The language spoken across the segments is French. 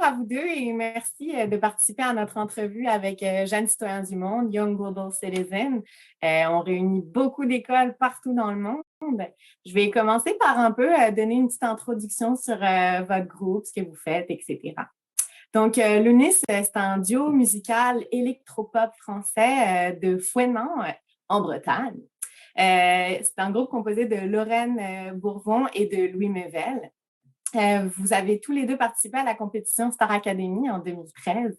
à vous deux et merci de participer à notre entrevue avec Jeunes citoyens du monde, Young Global Citizen. On réunit beaucoup d'écoles partout dans le monde. Je vais commencer par un peu donner une petite introduction sur votre groupe, ce que vous faites, etc. Donc, Lunis, c'est un duo musical électropop français de Fouesnant, en Bretagne. C'est un groupe composé de Lorraine Bourvon et de Louis Mevel. Vous avez tous les deux participé à la compétition Star Academy en 2013.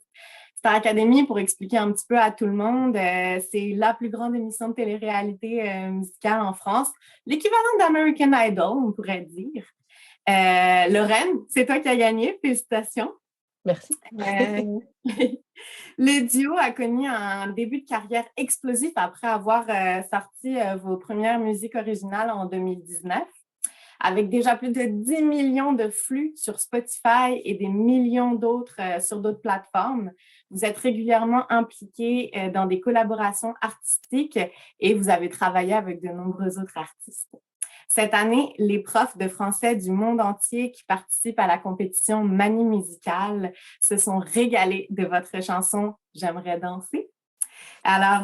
Star Academy, pour expliquer un petit peu à tout le monde, c'est la plus grande émission de télé-réalité musicale en France, l'équivalent d'American Idol, on pourrait dire. Lorraine, c'est toi qui as gagné, félicitations. Merci. Le duo a connu un début de carrière explosif après avoir sorti vos premières musiques originales en 2019. Avec déjà plus de 10 millions de flux sur Spotify et des millions d'autres sur d'autres plateformes. Vous êtes régulièrement impliqués dans des collaborations artistiques et vous avez travaillé avec de nombreux autres artistes. Cette année, les profs de français du monde entier qui participent à la compétition Manie musicale se sont régalés de votre chanson « J'aimerais danser ». Alors,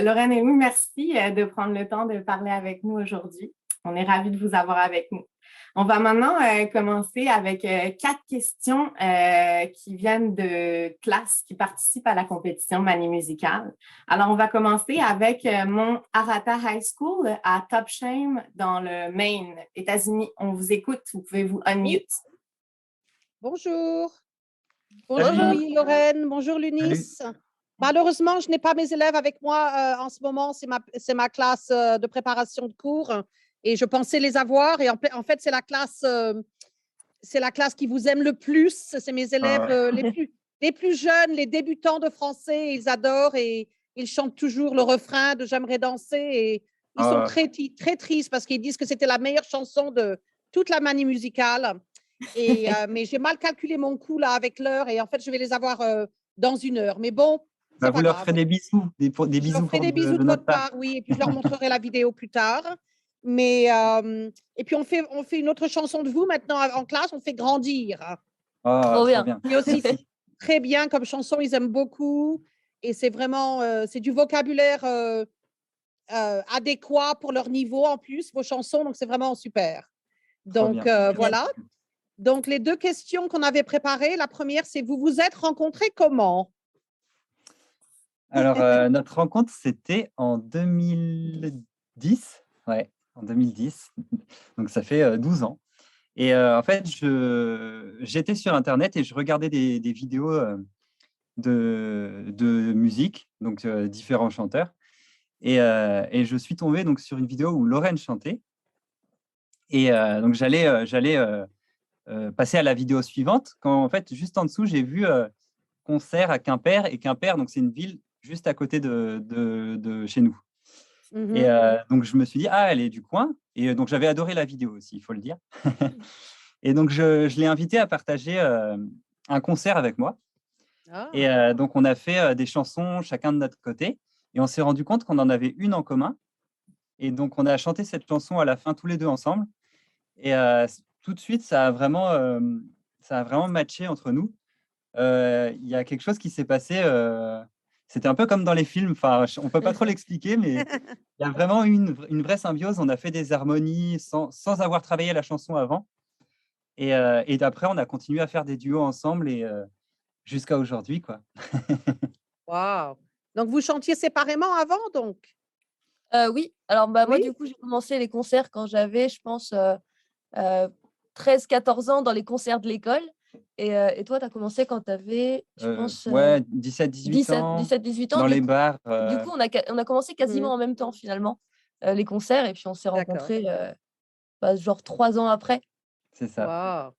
Lorraine et Louis, merci de prendre le temps de parler avec nous aujourd'hui. On est ravis de vous avoir avec nous. On va maintenant commencer avec 4 questions qui viennent de classes qui participent à la compétition Manie musicale. Alors, on va commencer avec mon Arata High School à Top Shame dans le Maine, États-Unis. On vous écoute. Vous pouvez vous unmute. Bonjour. Bonjour Louis, Lorraine. Bonjour Lunis. Malheureusement, je n'ai pas mes élèves avec moi en ce moment. C'est ma classe de préparation de cours. Et je pensais les avoir. Et en fait, c'est la classe qui vous aime le plus. C'est mes élèves les plus jeunes, les débutants de français. Ils adorent et ils chantent toujours le refrain de J'aimerais danser. Et ils sont très, très tristes parce qu'ils disent que c'était la meilleure chanson de toute la Manie musicale. Et, mais j'ai mal calculé mon coup là avec l'heure. Et en fait, je vais les avoir dans 1 heure. Mais bon, vous leur ferez des bisous. Des bisous je leur ferai des bisous de votre part, oui. Et puis, je leur montrerai la vidéo plus tard. Mais, et puis, on fait une autre chanson de vous maintenant en classe, on fait Grandir. Trop bien. Et aussi, très bien comme chanson, ils aiment beaucoup. Et c'est vraiment, c'est du vocabulaire adéquat pour leur niveau en plus, vos chansons, donc c'est vraiment super. Donc, voilà. Donc, les 2 questions qu'on avait préparées, la première, c'est vous vous êtes rencontrés comment? Alors, notre rencontre, c'était en 2010. Ouais, en 2010. Donc, ça fait 12 ans. Et en fait, j'étais sur Internet et je regardais des vidéos de musique, donc différents chanteurs. Et je suis tombé donc, sur une vidéo où Lorraine chantait. Et donc, j'allais passer à la vidéo suivante, quand en fait, juste en dessous, j'ai vu concert à Quimper. Et Quimper, donc c'est une ville juste à côté de chez nous. Et donc, je me suis dit, elle est du coin. Et donc, j'avais adoré la vidéo aussi, il faut le dire. Et donc, je l'ai invité à partager un concert avec moi. Et donc, on a fait des chansons chacun de notre côté. Et on s'est rendu compte qu'on en avait une en commun. Et donc, on a chanté cette chanson à la fin tous les deux ensemble. Et tout de suite, ça a vraiment matché entre nous. Il y a quelque chose qui s'est passé. C'était un peu comme dans les films. Enfin, on ne peut pas trop l'expliquer, mais il y a vraiment eu une vraie symbiose. On a fait des harmonies sans avoir travaillé la chanson avant. Et d'après, on a continué à faire des duos ensemble et jusqu'à aujourd'hui, quoi. Waouh! Donc, vous chantiez séparément avant, donc? Oui. Alors, moi, du coup, j'ai commencé les concerts quand j'avais, je pense, 13-14 ans dans les concerts de l'école. Et toi, tu as commencé quand tu avais, je pense… 17-18 ans. 17-18 ans. Dans les bars. Du coup, on a commencé quasiment en même temps, finalement, les concerts. Et puis, on s'est rencontrés genre 3 ans après. C'est ça. Wow.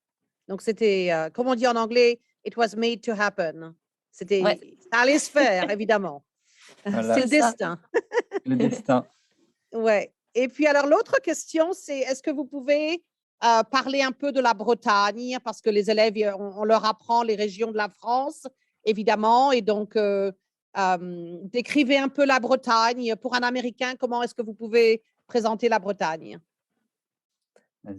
Donc, c'était, comme on dit en anglais, it was made to happen. C'était, ça allait se faire, évidemment. Voilà. C'est le destin. Le destin. Ouais. Et puis, alors, l'autre question, c'est est-ce que vous pouvez parler un peu de la Bretagne? Parce que les élèves, on leur apprend les régions de la France, évidemment. Et donc, décrivez un peu la Bretagne. Pour un Américain, comment est-ce que vous pouvez présenter la Bretagne?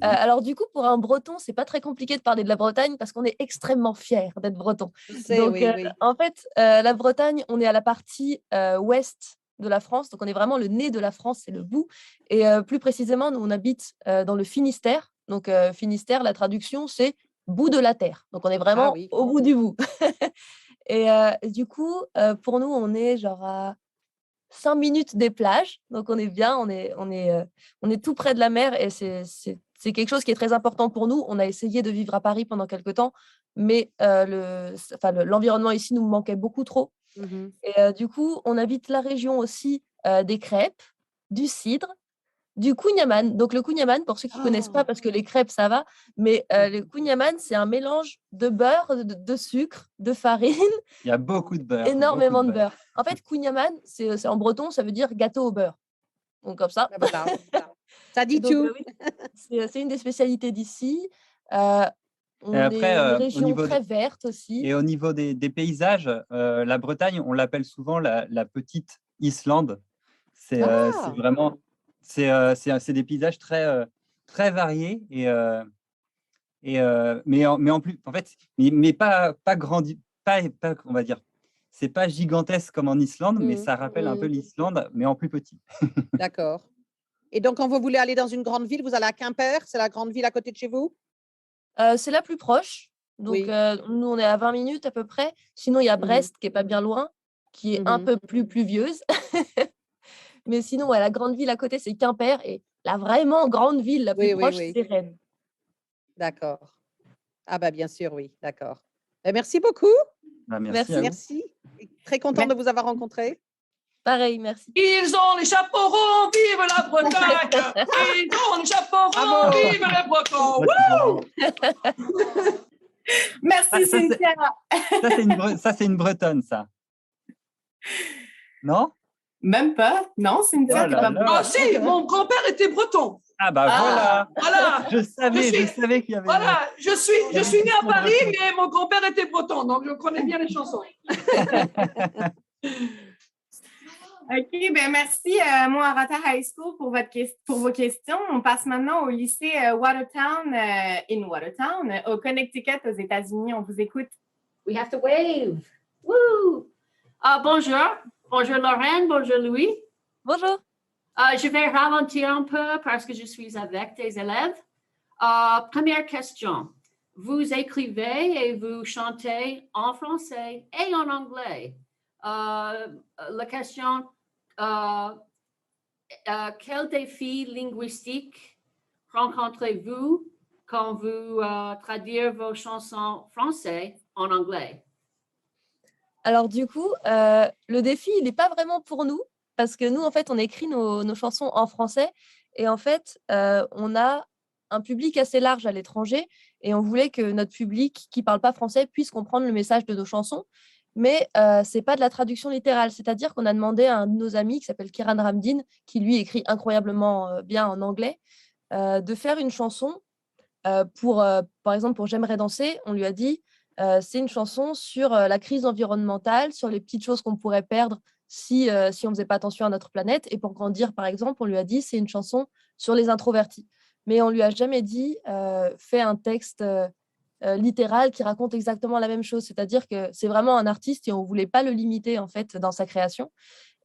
Alors du coup, pour un Breton, c'est pas très compliqué de parler de la Bretagne parce qu'on est extrêmement fiers d'être Breton. Je sais, Donc, oui, oui. en fait, la Bretagne, on est à la partie ouest de la France. Donc, on est vraiment le nez de la France, c'est le bout. Et plus précisément, nous, on habite dans le Finistère. Donc, Finistère, la traduction, c'est bout de la terre. Donc, on est vraiment oui. au bout du bout. Et du coup, pour nous, on est genre à 5 minutes des plages. Donc, on est bien, on est tout près de la mer et c'est quelque chose qui est très important pour nous. On a essayé de vivre à Paris pendant quelques temps, mais l'environnement ici nous manquait beaucoup trop. Mhm. Et du coup, on habite la région aussi des crêpes, du cidre, du kouign-amann. Donc, le kouign-amann, pour ceux qui ne connaissent pas, parce que les crêpes, ça va, mais le kouign-amann, c'est un mélange de beurre, de sucre, de farine, Il y a beaucoup de beurre. énormément beaucoup de beurre. En fait, kouign-amann, c'est en breton, ça veut dire gâteau au beurre. Donc, comme ça. Ben voilà. Ça dit Donc, tout. oui, c'est une des spécialités d'ici. On Et après, est une au région niveau très verte aussi. Et au niveau des paysages, la Bretagne, on l'appelle souvent la petite Islande. C'est vraiment, c'est des paysages très variés mais en plus, en fait, mais pas grandi, pas, on va dire, c'est pas gigantesque comme en Islande, mais ça rappelle un peu l'Islande, mais en plus petit. D'accord. Et donc, quand vous voulez aller dans une grande ville, vous allez à Quimper, c'est la grande ville à côté de chez vous? C'est la plus proche. Donc, Oui. nous, on est à 20 minutes à peu près. Sinon, il y a Mhm. Brest qui est pas bien loin, qui est un Mhm. peu plus pluvieuse. Mais sinon, ouais, la grande ville à côté, c'est Quimper. Et la vraiment grande ville la plus proche, c'est Rennes. D'accord. Ah bah bien sûr, oui, d'accord. Ben, merci beaucoup. Bah, Merci. à vous. Merci. Très content de vous avoir rencontré. Pareil, merci. Ils ont les chapeaux ronds, vive la Bretagne! Ils ont les chapeaux ronds, Bravo. vive les Bretons! Merci, Cynthia. Ça, c'est une Bretonne, ça. Non? Même pas. Non, Cynthia, Oh t'es là pas là. Ah si, mon grand-père était breton. Ah bah voilà. Voilà. Je savais qu'il y avait. Voilà, je suis né à Paris, mais mon grand-père était breton, donc je connais bien les chansons. OK, ben merci, Moarata High School, pour vos questions. On passe maintenant au lycée Watertown, in Watertown, au Connecticut, aux États-Unis. On vous écoute. We have to wave. Woo! Bonjour. Bonjour Lorraine, bonjour Louis. Bonjour. Je vais ralentir un peu parce que je suis avec des élèves. Première question. Vous écrivez et vous chantez en français et en anglais. La question, quel défi linguistique rencontrez-vous quand vous traduisez vos chansons françaises en anglais? Alors du coup, le défi, il n'est pas vraiment pour nous, parce que nous, en fait, on écrit nos chansons en français, et en fait, on a un public assez large à l'étranger, et on voulait que notre public qui ne parle pas français puisse comprendre le message de nos chansons, mais ce n'est pas de la traduction littérale, c'est-à-dire qu'on a demandé à un de nos amis qui s'appelle Kiran Ramdin, qui lui écrit incroyablement bien en anglais, de faire une chanson par exemple, pour J'aimerais danser, on lui a dit, c'est une chanson sur la crise environnementale, sur les petites choses qu'on pourrait perdre si on ne faisait pas attention à notre planète. Et pour grandir, par exemple, on lui a dit, c'est une chanson sur les introvertis. Mais on lui a jamais dit, fais un texte littéral qui raconte exactement la même chose. C'est-à-dire que c'est vraiment un artiste et on ne voulait pas le limiter, en fait, dans sa création.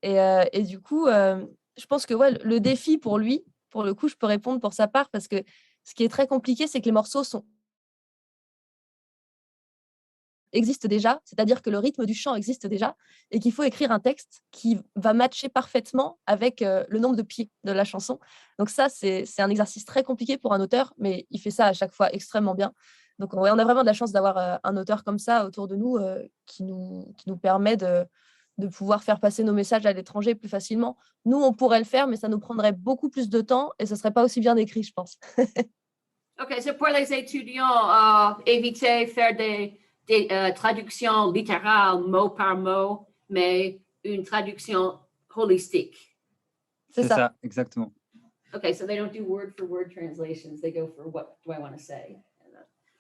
Et du coup, je pense que le défi pour lui, pour le coup, je peux répondre pour sa part, parce que ce qui est très compliqué, c'est que les morceaux existent déjà, c'est-à-dire que le rythme du chant existe déjà, et qu'il faut écrire un texte qui va matcher parfaitement avec le nombre de pieds de la chanson. Donc ça, c'est un exercice très compliqué pour un auteur, mais il fait ça à chaque fois extrêmement bien. Donc on a vraiment de la chance d'avoir un auteur comme ça autour de nous qui nous permet de pouvoir faire passer nos messages à l'étranger plus facilement. Nous, on pourrait le faire, mais ça nous prendrait beaucoup plus de temps et ce ne serait pas aussi bien écrit, je pense. OK, c'est pour les étudiants, éviter de faire des traductions littérales, mot par mot, mais une traduction holistique. C'est ça, exactement. OK, so they don't do word for word translations, they go for what do I want to say.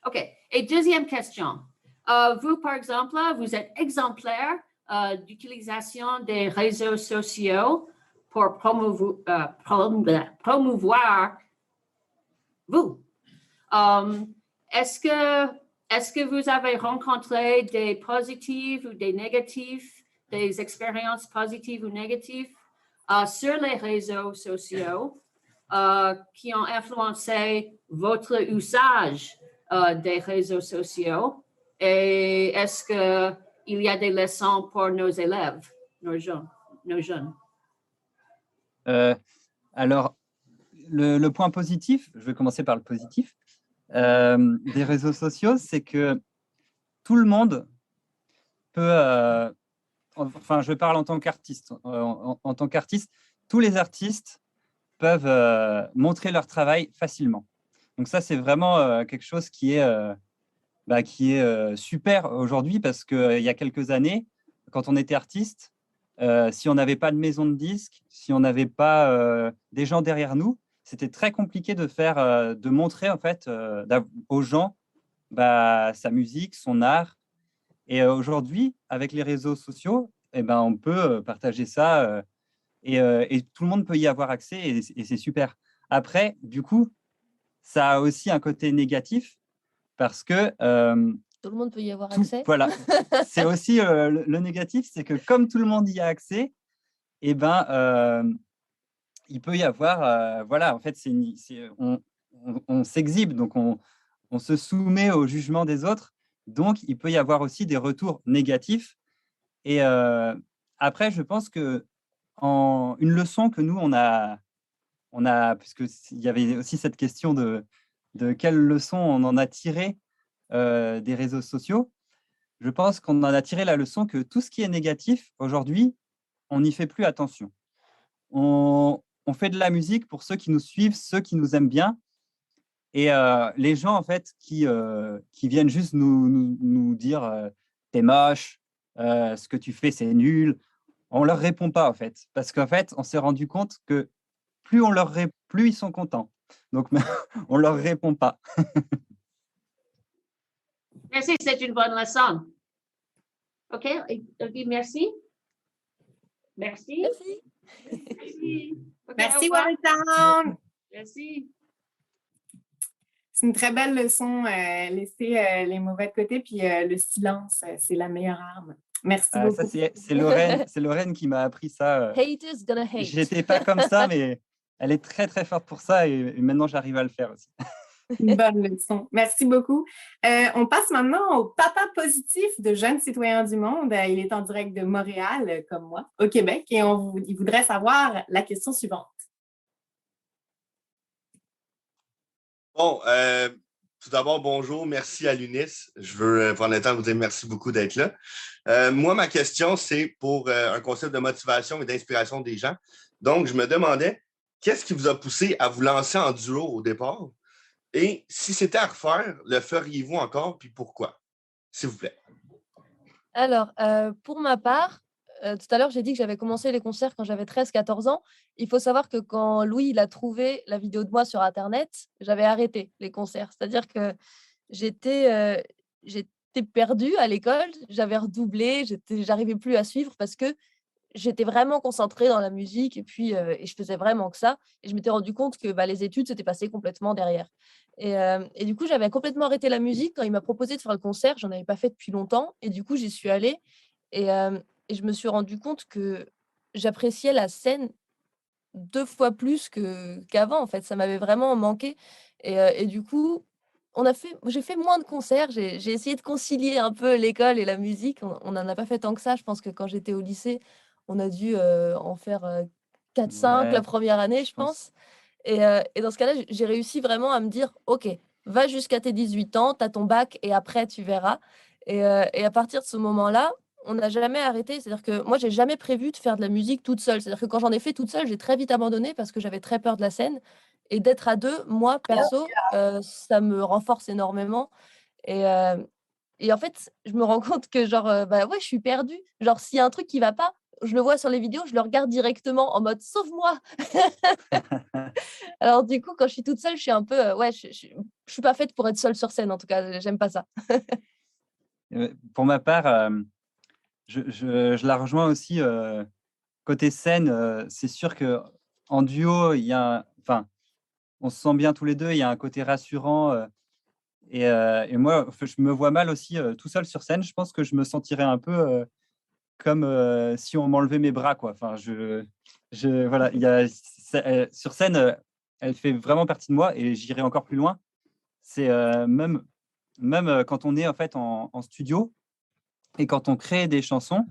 OK, et deuxième question. Vous, par exemple, vous êtes exemplaire d'utilisation des réseaux sociaux pour promouvoir vous. Est-ce que vous avez rencontré des positifs ou des négatifs, des expériences positives ou négatives sur les réseaux sociaux qui ont influencé votre usage des réseaux sociaux? Et est-ce qu'il y a des leçons pour nos élèves, nos jeunes? Alors, le point positif, je vais commencer par le positif, des réseaux sociaux, c'est que tout le monde peut, enfin, je parle en tant qu'artiste, en tant qu'artiste, tous les artistes peuvent montrer leur travail facilement. Donc ça, c'est vraiment quelque chose qui est super aujourd'hui parce qu'il y a quelques années, quand on était artiste, si on n'avait pas de maison de disques, si on n'avait pas des gens derrière nous, c'était très compliqué de montrer en fait aux gens sa musique, son art. Et aujourd'hui, avec les réseaux sociaux, eh ben, on peut partager ça et tout le monde peut y avoir accès et c'est super. Après, du coup, ça a aussi un côté négatif parce que Tout le monde peut y avoir accès. voilà, c'est aussi le négatif, c'est que comme tout le monde y a accès, eh ben, il peut y avoir, voilà, en fait, on s'exhibe, donc on se soumet au jugement des autres, donc il peut y avoir aussi des retours négatifs. Et après, je pense que une leçon que nous, puisque il y avait aussi cette question de quelle leçon on en a tiré des réseaux sociaux. Je pense qu'on en a tiré la leçon que tout ce qui est négatif, aujourd'hui, on n'y fait plus attention. On fait de la musique pour ceux qui nous suivent, ceux qui nous aiment bien. Et les gens, en fait, qui viennent juste nous dire t'es moche, ce que tu fais, c'est nul, on leur répond pas, en fait. Parce qu'en fait, on s'est rendu compte que plus ils sont contents. Donc, on leur répond pas. Merci, c'est une bonne leçon. OK, Olivia, merci. Merci. Merci. Merci. OK, Merci, au revoir. Watertown. Merci. C'est une très belle leçon, laisser les mauvais de côté, puis le silence, c'est la meilleure arme. Merci Ça, beaucoup. c'est Lorraine qui m'a appris ça. Haters gonna hate. J'étais pas comme ça, mais elle est très, très forte pour ça et maintenant, j'arrive à le faire aussi. Une bonne leçon. Merci beaucoup. On passe maintenant au papa positif de Jeunes citoyens du monde. Il est en direct de Montréal, comme moi, au Québec, et il voudrait savoir la question suivante. Bon, tout d'abord, bonjour. Merci à l'UNIS. Je veux prendre le temps de vous dire merci beaucoup d'être là. Moi, ma question, c'est pour un concept de motivation et d'inspiration des gens. Donc, je me demandais, qu'est-ce qui vous a poussé à vous lancer en duo au départ? Et si c'était à refaire, le feriez-vous encore, puis pourquoi? S'il vous plaît. Alors, pour ma part, tout à l'heure, j'ai dit que j'avais commencé les concerts quand j'avais 13-14 ans. Il faut savoir que quand Louis il a trouvé la vidéo de moi sur Internet, j'avais arrêté les concerts. C'est-à-dire que j'étais perdue à l'école, j'avais redoublé, j'arrivais plus à suivre parce que j'étais vraiment concentrée dans la musique et puis et je faisais vraiment que ça. Et je m'étais rendu compte que les études s'étaient passées complètement derrière. Et du coup, j'avais complètement arrêté la musique quand il m'a proposé de faire le concert. J'en avais pas fait depuis longtemps et du coup, j'y suis allée et je me suis rendu compte que j'appréciais la scène 2 fois plus qu'avant, en fait. Ça m'avait vraiment manqué et du coup, j'ai fait moins de concerts. J'ai essayé de concilier un peu l'école et la musique. On n'en a pas fait tant que ça. Je pense que quand j'étais au lycée, on a dû, en faire, 4-5 la Ouais, première année, je pense. Et dans ce cas-là, j'ai réussi vraiment à me dire: «OK, va jusqu'à tes 18 ans, tu as ton bac et après tu verras». Et à partir de ce moment-là, on n'a jamais arrêté. C'est-à-dire que moi, j'ai jamais prévu de faire de la musique toute seule. C'est-à-dire que quand j'en ai fait toute seule, j'ai très vite abandonné parce que j'avais très peur de la scène et d'être à 2, moi, perso, ça me renforce énormément et en fait, je me rends compte que genre, ouais, je suis perdue. Genre, s'il y a un truc qui va pas, je le vois sur les vidéos, je le regarde directement en mode: «Sauve-moi!» Alors du coup, quand je suis toute seule, je suis un peu, ouais, je suis pas faite pour être seule sur scène, en tout cas, j'aime pas ça. Pour ma part, je la rejoins aussi côté scène. C'est sûr qu'en duo, il y a, enfin, on se sent bien tous les deux. Il y a un côté rassurant. Et moi, je me vois mal aussi tout seul sur scène. Je pense que je me sentirais un peu comme si on m'enlevait mes bras, quoi. Enfin, voilà, sur scène, elle fait vraiment partie de moi et j'irai encore plus loin. C'est même quand on est en fait en studio et quand on crée des chansons,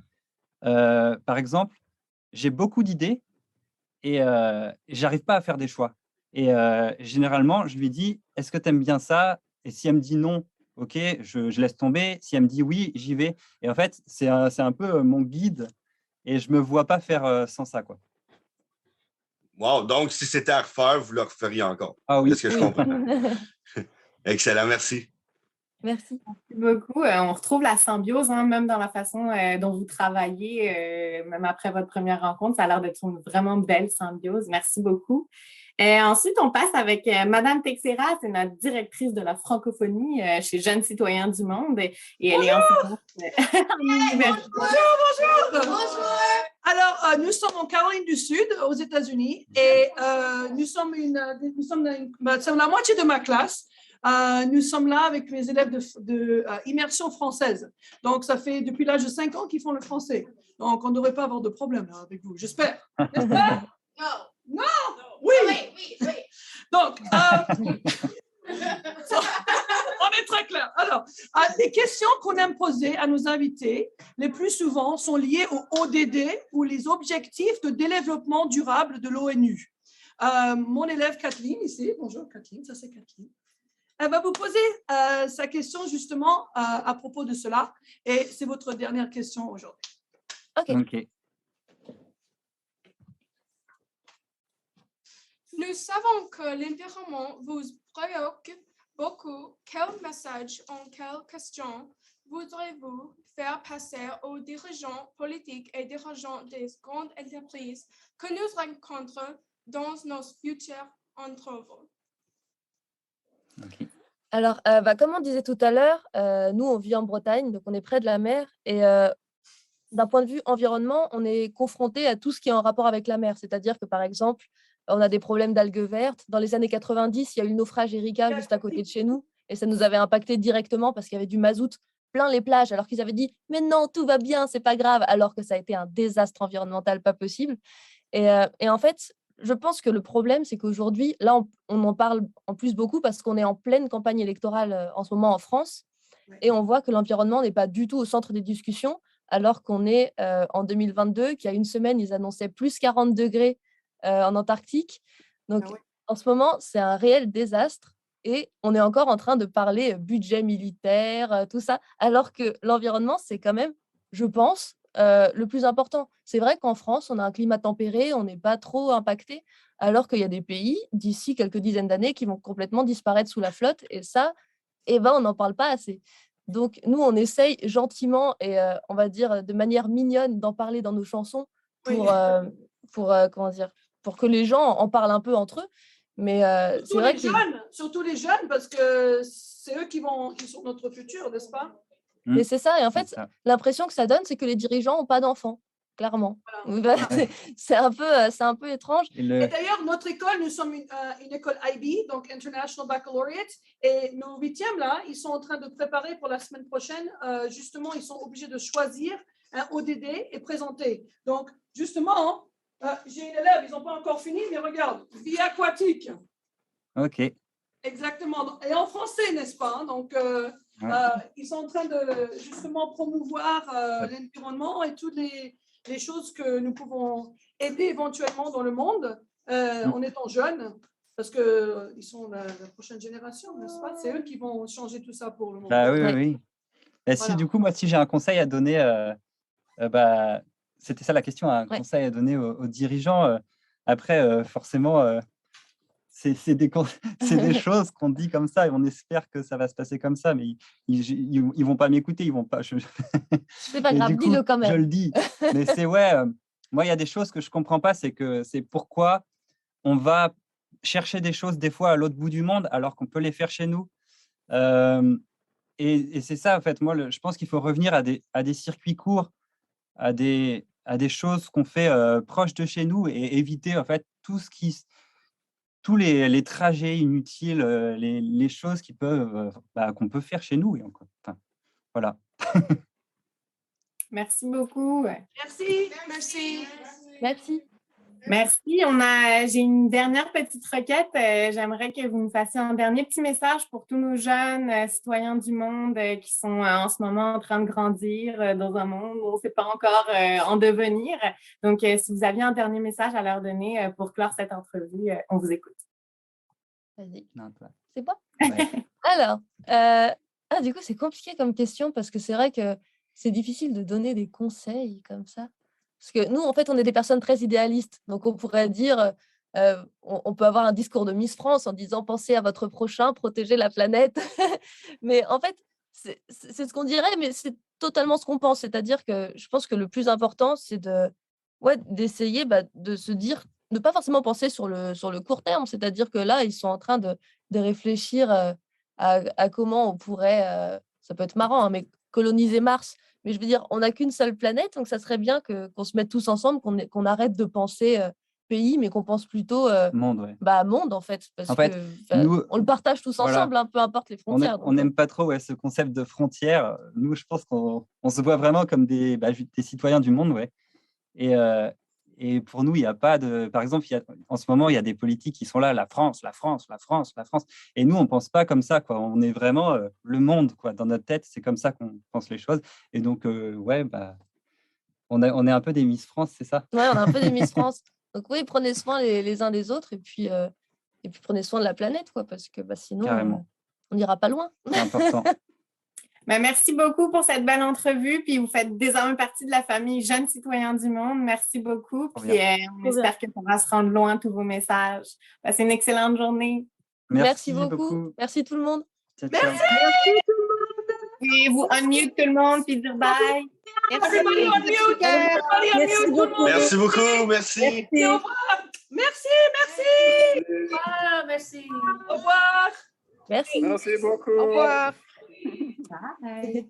par exemple, j'ai beaucoup d'idées et j'arrive pas à faire des choix. Et généralement, je lui dis, est-ce que tu aimes bien ça? Et si elle me dit non, ok, je laisse tomber. Si elle me dit oui, j'y vais. Et en fait, c'est un peu mon guide et je me vois pas faire sans ça, quoi. Wow, donc si c'était à refaire, vous le referiez encore. Ah oui. Est-ce que je comprends? Excellent, merci. Merci. Merci beaucoup. On retrouve la symbiose, hein, même dans la façon dont vous travaillez, même après votre première rencontre. Ça a l'air d'être une vraiment belle symbiose. Merci beaucoup. Ensuite, on passe avec Madame Texera, c'est notre directrice de la francophonie chez Jeunes Citoyens du Monde. Et elle est enseignante en université. Bonjour. Alors, nous sommes en Caroline du Sud, aux États-Unis, et nous sommes c'est la moitié de ma classe. Nous sommes là avec mes élèves de immersion française. Donc, ça fait depuis l'âge de 5 ans qu'ils font le français. Donc, on ne devrait pas avoir de problème là, avec vous, j'espère. J'espère. Non. Oui. Donc, on est très clair. Alors, les questions qu'on aime poser à nos invités, les plus souvent, sont liées au ODD ou les objectifs de développement durable de l'ONU. Mon élève Kathleen, ici, bonjour Kathleen, ça c'est Kathleen. Elle va vous poser sa question justement à propos de cela. Et c'est votre dernière question aujourd'hui. Ok. Nous savons que l'environnement vous préoccupe beaucoup. Quel message en quelle question voudrez-vous faire passer aux dirigeants politiques et dirigeants des grandes entreprises que nous rencontrons dans nos futurs entrevues? Okay. Alors, comme on disait tout à l'heure, nous, on vit en Bretagne, donc on est près de la mer. Et d'un point de vue environnement, on est confronté à tout ce qui est en rapport avec la mer. C'est-à-dire que, par exemple, on a des problèmes d'algues vertes. Dans les années 90, il y a eu le naufrage Erika juste à côté de chez nous. Et ça nous avait impacté directement parce qu'il y avait du mazout plein les plages, alors qu'ils avaient dit « Mais non, tout va bien, c'est pas grave », alors que ça a été un désastre environnemental pas possible. Et en fait, je pense que le problème, c'est qu'aujourd'hui, là, on en parle en plus beaucoup parce qu'on est en pleine campagne électorale en ce moment en France. Et on voit que l'environnement n'est pas du tout au centre des discussions, alors qu'on est en 2022, qu'il y a une semaine, ils annonçaient plus 40 degrés en Antarctique. Donc, en ce moment, c'est un réel désastre. Et on est encore en train de parler budget militaire, tout ça, alors que l'environnement, c'est quand même, je pense, le plus important. C'est vrai qu'en France, on a un climat tempéré, on n'est pas trop impacté, alors qu'il y a des pays, d'ici quelques dizaines d'années, qui vont complètement disparaître sous la flotte. Et ça, on n'en parle pas assez. Donc, nous, on essaye gentiment et on va dire de manière mignonne d'en parler dans nos chansons pour que les gens en parlent un peu entre eux. Mais c'est vrai surtout les jeunes, parce que c'est eux qui sont notre futur, n'est-ce pas? Mais c'est ça. Et en fait, l'impression que ça donne, c'est que les dirigeants n'ont pas d'enfants, clairement. Voilà. C'est un peu étrange. Et d'ailleurs, notre école, nous sommes une école IB, donc International Baccalaureate, et nos 8e, là, ils sont en train de préparer pour la semaine prochaine. Justement, ils sont obligés de choisir un ODD et présenter. Donc, justement, j'ai une élève, ils n'ont pas encore fini, mais regarde, vie aquatique. Ok. Exactement. Et en français, n'est-ce pas? Donc, ils sont en train de justement promouvoir l'environnement et toutes les choses que nous pouvons aider éventuellement dans le monde en étant jeunes, parce qu'ils sont la prochaine génération, n'est-ce pas? C'est eux qui vont changer tout ça pour le monde. Bah, oui. Et si du coup, moi, si j'ai un conseil à donner, c'était ça la question, un conseil à donner aux dirigeants. Après, forcément, c'est des choses qu'on dit comme ça et on espère que ça va se passer comme ça, mais ils vont pas m'écouter, ils vont pas. C'est pas grave, dis-le quand même. Je le dis, mais c'est moi, il y a des choses que je comprends pas, c'est pourquoi on va chercher des choses des fois à l'autre bout du monde alors qu'on peut les faire chez nous. Et c'est ça, en fait, moi, je pense qu'il faut revenir à des circuits courts, à des choses qu'on fait proches de chez nous et éviter, en fait, tout ce qui tous les trajets inutiles, les choses qu'on peut faire chez nous. Enfin, voilà. Merci beaucoup. Merci. Merci. Merci. Merci. J'ai une dernière petite requête. J'aimerais que vous nous fassiez un dernier petit message pour tous nos jeunes citoyens du monde qui sont en ce moment en train de grandir dans un monde où on ne sait pas encore en devenir. Donc, si vous aviez un dernier message à leur donner pour clore cette entrevue, on vous écoute. Vas-y. Non, toi. C'est bon? Ouais. Alors, du coup, c'est compliqué comme question parce que c'est vrai que c'est difficile de donner des conseils comme ça. Parce que nous, en fait, on est des personnes très idéalistes. Donc, on pourrait dire, on peut avoir un discours de Miss France en disant pensez à votre prochain, protégez la planète. Mais en fait, c'est ce qu'on dirait, mais c'est totalement ce qu'on pense. C'est-à-dire que je pense que le plus important, c'est d'essayer de se dire, ne pas forcément penser sur le court terme. C'est-à-dire que là, ils sont en train de réfléchir à comment on pourrait, ça peut être marrant, hein, mais coloniser Mars. Mais je veux dire, on n'a qu'une seule planète, donc ça serait bien qu'on se mette tous ensemble, qu'on arrête de penser pays, mais qu'on pense plutôt Monde, ouais. monde, en fait. Parce En fait, que nous, on le partage tous voilà. ensemble, hein, peu importe les frontières. On n'aime pas trop ce concept de frontières. Nous, je pense qu'on se voit vraiment comme des citoyens du monde. Ouais. Et pour nous, il n'y a pas de... Par exemple, en ce moment, il y a des politiques qui sont là, la France, la France, la France, la France. Et nous, on ne pense pas comme ça, quoi. On est vraiment le monde, quoi. Dans notre tête, c'est comme ça qu'on pense les choses. Et donc, on est un peu des Miss France, c'est ça? Ouais, on est un peu des Miss France. Donc oui, prenez soin les uns des autres et puis prenez soin de la planète, quoi, parce que sinon, on n'ira pas loin. C'est important. Merci beaucoup pour cette belle entrevue. Puis vous faites désormais partie de la famille Jeunes Citoyens du Monde. Merci beaucoup. Puis on espère que ça va se rendre loin, tous vos messages. Passez une excellente journée. Merci beaucoup. Merci tout le monde. Ciao, ciao. Merci tout le monde. Et vous unmute tout le monde puis dire bye. Merci. Everybody on mute. Everybody on Merci mute. Tout le monde. Merci beaucoup. Merci. Et au revoir. Merci. Ah, merci. Au revoir. Merci. Merci beaucoup. Au revoir. Bye.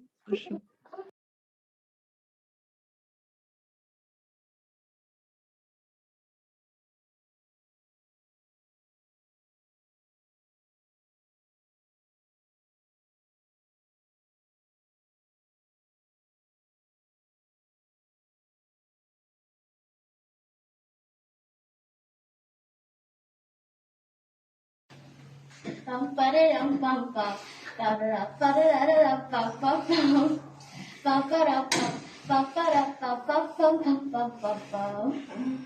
Bum ba da dum bum bum ba da ba da da da bum bum bum ba ba da bum ba ba da bum bum bum bum bum bum.